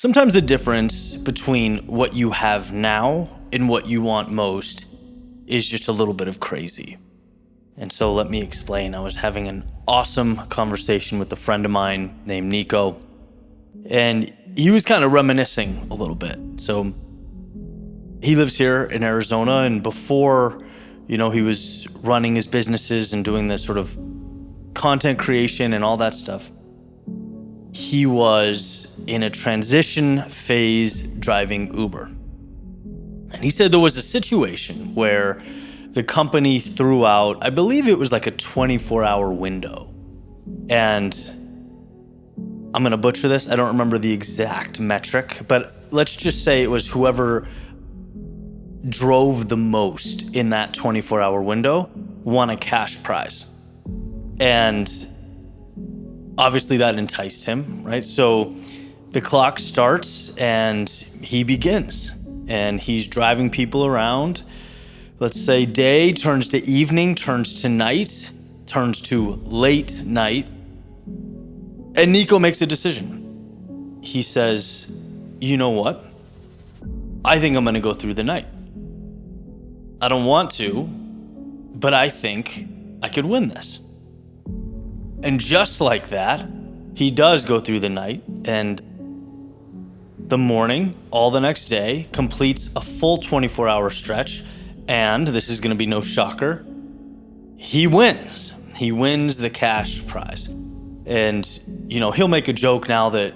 Sometimes the difference between what you have now and what you want most is just a little bit of crazy. And so let me explain. I was having an awesome conversation with a friend of mine named Nico, and he was kind of reminiscing a little bit. So he lives here in Arizona, and before, he was running his businesses and doing this sort of content creation and all that stuff, he was in a transition phase driving Uber. And he said there was a situation where the company threw out, I believe it was like a 24-hour window. And I'm going to butcher this. I don't remember the exact metric, but let's just say it was whoever drove the most in that 24-hour window won a cash prize. And obviously that enticed him, right? So the clock starts and he begins, and he's driving people around. Let's say day turns to evening, turns to night, turns to late night. And Nico makes a decision. He says, you know what? I think I'm going to go through the night. I don't want to, but I think I could win this. And just like that, he does go through the night, and the morning, all the next day, completes a full 24-hour stretch, and this is going to be no shocker, he wins. He wins the cash prize. And, he'll make a joke now that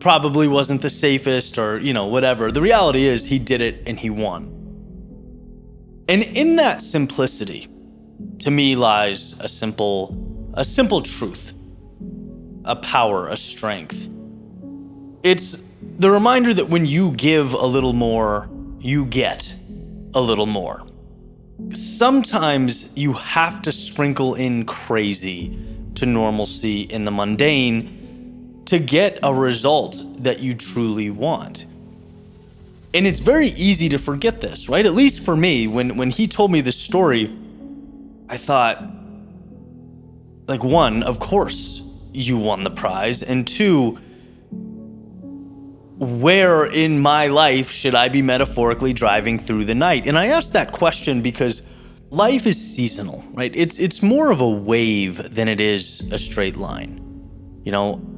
probably wasn't the safest or, whatever. The reality is he did it and he won. And in that simplicity, to me, lies a simple truth, a power, a strength. It's the reminder that when you give a little more, you get a little more. Sometimes you have to sprinkle in crazy to normalcy in the mundane to get a result that you truly want. And it's very easy to forget this, right? At least for me, when he told me this story, I thought, like, one, of course you won the prize, and two, where in my life should I be metaphorically driving through the night? And I asked that question because life is seasonal, right? It's more of a wave than it is a straight line.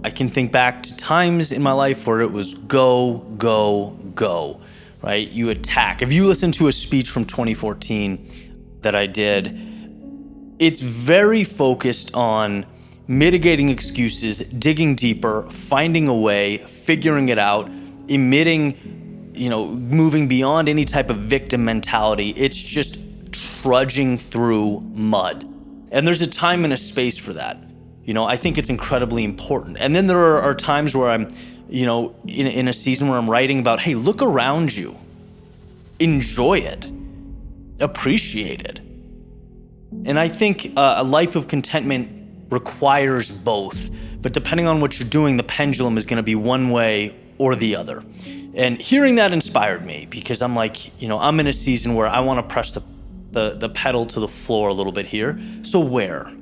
I can think back to times in my life where it was go, go, go, right? You attack. If you listen to a speech from 2014 that I did, it's very focused on mitigating excuses, digging deeper, finding a way, figuring it out, emitting, moving beyond any type of victim mentality. It's just trudging through mud. And there's a time and a space for that. I think it's incredibly important. And then there are times where I'm, in a season where I'm writing about, hey, look around you, enjoy it, appreciate it. And I think a life of contentment requires both, but depending on what you're doing, the pendulum is going to be one way or the other. And hearing that inspired me because I'm like, I'm in a season where I want to press the pedal to the floor a little bit here. So where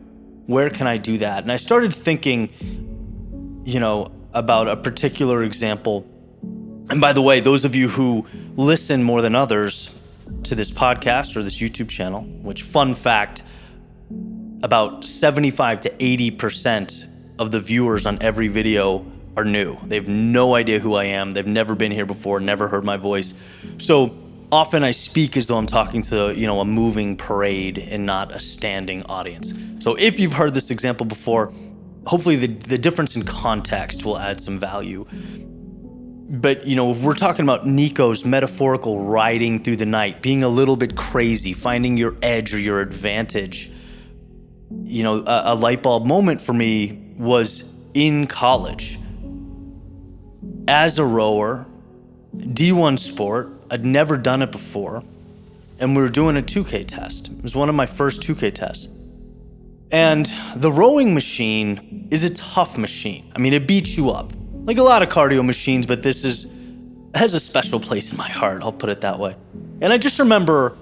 can I do that? And I started thinking, about a particular example. And by the way, those of you who listen more than others to this podcast or this YouTube channel, which, fun fact, about 75 to 80% of the viewers on every video are new. They have no idea who I am. They've never been here before, never heard my voice. So often I speak as though I'm talking to, a moving parade and not a standing audience. So if you've heard this example before, hopefully the difference in context will add some value. But, if we're talking about Nico's metaphorical riding through the night, being a little bit crazy, finding your edge or your advantage, a light bulb moment for me was in college. As a rower, D1 sport, I'd never done it before, and we were doing a 2K test. It was one of my first 2K tests. And the rowing machine is a tough machine. I mean, it beats you up. Like a lot of cardio machines, but this has a special place in my heart, I'll put it that way. And I just remember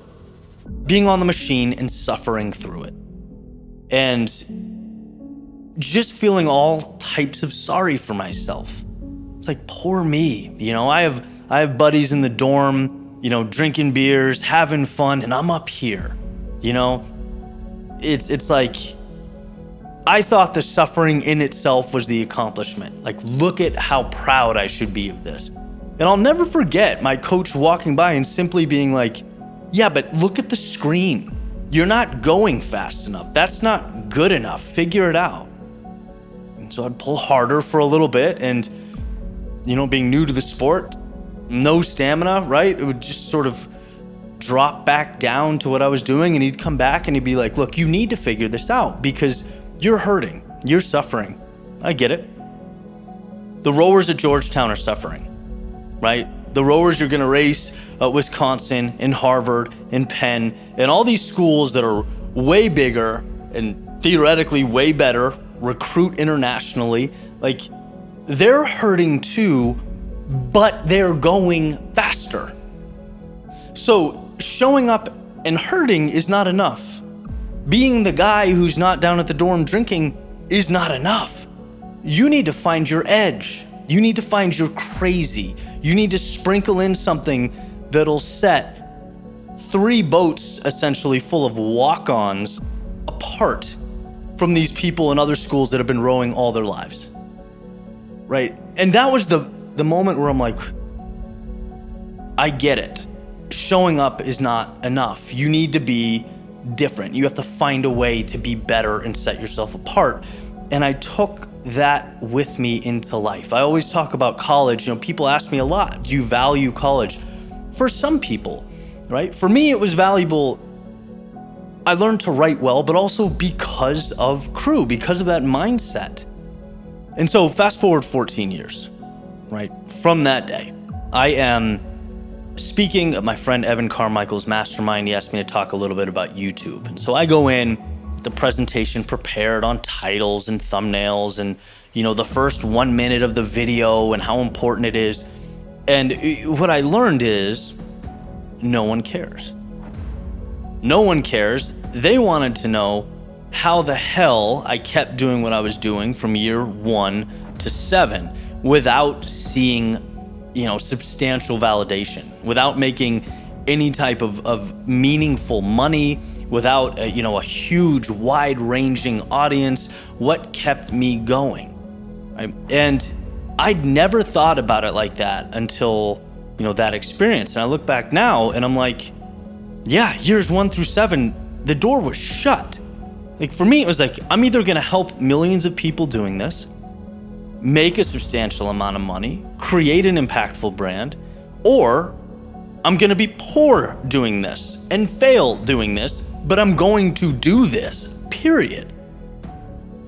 being on the machine and suffering through it. And just feeling all types of sorry for myself. It's like, poor me. I have buddies in the dorm, drinking beers, having fun, and I'm up here. It's like, I thought the suffering in itself was the accomplishment. Like, look at how proud I should be of this. And I'll never forget my coach walking by and simply being like, yeah, but look at the screen. You're not going fast enough. That's not good enough. Figure it out. And so I'd pull harder for a little bit, and, being new to the sport, no stamina, right? It would just sort of drop back down to what I was doing, and he'd come back and he'd be like, look, you need to figure this out because you're hurting. You're suffering. I get it. The rowers at Georgetown are suffering, right? The rowers you're going to race at Wisconsin and Harvard and Penn and all these schools that are way bigger and theoretically way better, recruit internationally, like, they're hurting too, but they're going faster. So showing up and hurting is not enough. Being the guy who's not down at the dorm drinking is not enough. You need to find your edge. You need to find your crazy. You need to sprinkle in something that'll set 3 boats essentially full of walk-ons apart from these people in other schools that have been rowing all their lives, right? And that was the moment where I'm like, I get it. Showing up is not enough. You need to be different. You have to find a way to be better and set yourself apart. And I took that with me into life. I always talk about college. People ask me a lot, do you value college? For some people, right? For me, it was valuable. I learned to write well, but also because of crew, because of that mindset. And so fast forward 14 years, right? From that day, I am speaking at my friend Evan Carmichael's mastermind. He asked me to talk a little bit about YouTube. And so I go in, the presentation prepared on titles and thumbnails and, the first 1 minute of the video and how important it is. And what I learned is no one cares. No one cares. They wanted to know how the hell I kept doing what I was doing from year 1 to 7 without seeing, substantial validation, without making any type of meaningful money, without a huge, wide-ranging audience. What kept me going, right? And I'd never thought about it like that until, that experience. And I look back now and I'm like, yeah, years 1 through 7, the door was shut. Like, for me, it was like, I'm either gonna help millions of people doing this, make a substantial amount of money, create an impactful brand, or I'm gonna be poor doing this and fail doing this, but I'm going to do this, period.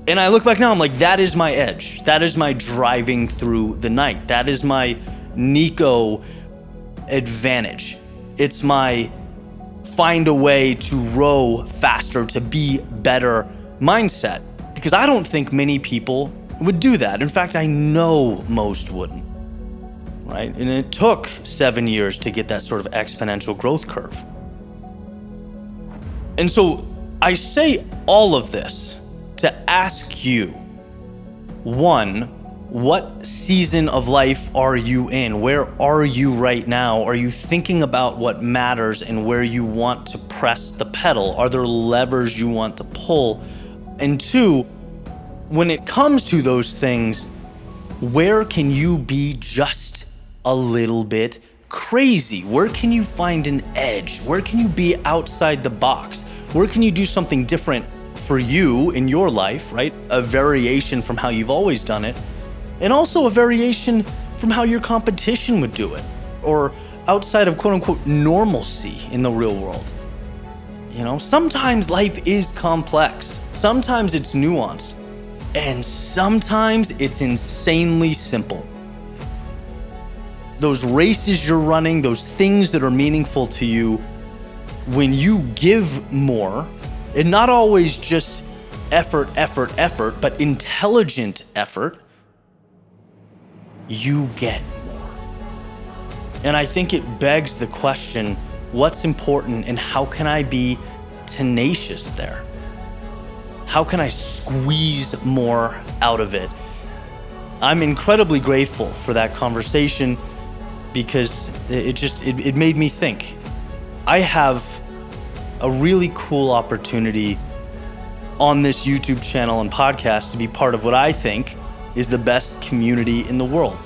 And I look back now, I'm like, that is my edge. That is my driving through the night. That is my Nico advantage. It's my find a way to row faster, to be better mindset. Because I don't think many people would do that. In fact, I know most wouldn't, right? And it took 7 years to get that sort of exponential growth curve. And so I say all of this to ask you, 1, what season of life are you in? Where are you right now? Are you thinking about what matters and where you want to press the pedal? Are there levers you want to pull? And 2, when it comes to those things, where can you be just a little bit crazy? Where can you find an edge? Where can you be outside the box? Where can you do something different for you in your life, right? A variation from how you've always done it, and also a variation from how your competition would do it, or outside of quote unquote normalcy in the real world. Sometimes life is complex, sometimes it's nuanced, and sometimes it's insanely simple. Those races you're running, those things that are meaningful to you, when you give more, and not always just effort, but intelligent effort, you get more. And I think it begs the question, what's important and how can I be tenacious there? How can I squeeze more out of it? I'm incredibly grateful for that conversation because it made me think. I have a really cool opportunity on this YouTube channel and podcast to be part of what I think is the best community in the world.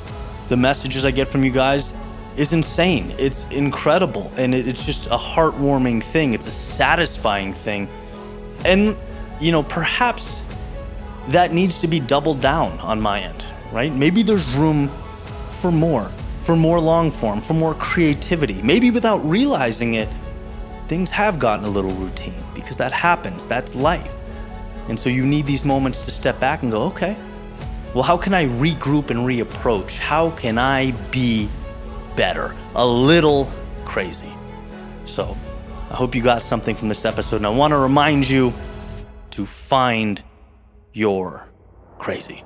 The messages I get from you guys is insane. It's incredible. And it's just a heartwarming thing. It's a satisfying thing. And, perhaps that needs to be doubled down on my end, right? Maybe there's room for more long form, for more creativity. Maybe without realizing it, things have gotten a little routine because that happens. That's life. And so you need these moments to step back and go, okay, well, how can I regroup and reapproach? How can I be better? A little crazy. So I hope you got something from this episode. And I want to remind you to find your crazy.